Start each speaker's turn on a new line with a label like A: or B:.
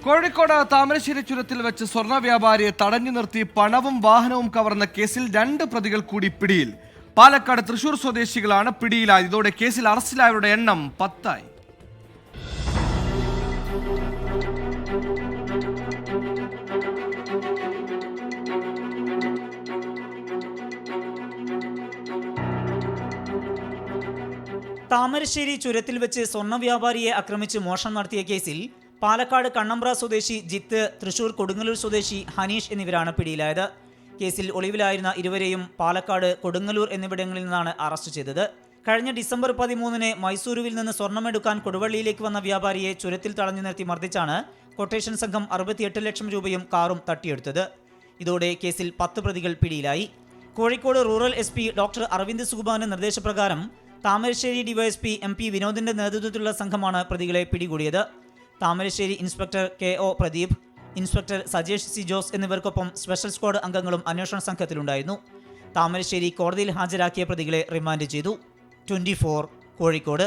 A: കോഴിക്കോട് താമരശ്ശേരി ചുരത്തിൽ വെച്ച് സ്വർണ്ണ വ്യാപാരിയെ തടഞ്ഞു നിർത്തി പണവും വാഹനവും കവർന്ന കേസിൽ 2 പ്രതികൾ കൂടി പിടിയിൽ. പാലക്കാട് തൃശൂർ സ്വദേശികളാണ് പിടിയിലായത്. ഇതോടെ കേസിൽ അറസ്റ്റിലായവരുടെ എണ്ണം 10ആയി.
B: താമരശ്ശേരി ചുരത്തിൽ വെച്ച് സ്വർണ്ണ വ്യാപാരിയെ ആക്രമിച്ച് മോഷണം നടത്തിയ കേസിൽ പാലക്കാട് കണ്ണമ്പ്ര സ്വദേശി ജിത്ത്, തൃശൂർ കൊടുങ്ങല്ലൂർ സ്വദേശി ഹനീഷ് എന്നിവരാണ് പിടിയിലായത്. കേസിൽ ഒളിവിലായിരുന്ന ഇരുവരെയും പാലക്കാട്, കൊടുങ്ങല്ലൂർ എന്നിവിടങ്ങളിൽ നിന്നാണ് അറസ്റ്റ് ചെയ്തത്. കഴിഞ്ഞ ഡിസംബർ 13-ന് മൈസൂരുവിൽ നിന്ന് സ്വർണ്ണമെടുക്കാൻ കൊടുവള്ളിയിലേക്ക് വന്ന വ്യാപാരിയെ ചുരത്തിൽ തടഞ്ഞു നിർത്തി മർദ്ദിച്ചാണ് കൊട്ടേഷൻ സംഘം 68 ലക്ഷം രൂപയും കാറും തട്ടിയെടുത്തത്. ഇതോടെ കേസിൽ 10 പ്രതികൾ പിടിയിലായി. Kozhikode rural SP doctor Aravind സുകുമാരന്റെ നിർദ്ദേശപ്രകാരം താമരശ്ശേരി ഡിവൈഎസ്പി MP വിനോദിന്റെ നേതൃത്വത്തിലുള്ള സംഘമാണ് പ്രതികളെ പിടികൂടിയത്. Thamarassery inspector KO Pradeep, inspector Sajesh C Jose എന്നിവർക്കൊപ്പം സ്പെഷ്യൽ സ്ക്വാഡ് അംഗങ്ങളും അന്വേഷണ സംഘത്തിലുണ്ടായിരുന്നു. താമരശ്ശേരി കോടതിയിൽ ഹാജരാക്കിയ പ്രതികളെ റിമാൻഡ് ചെയ്തു. 24 കോഴിക്കോട്.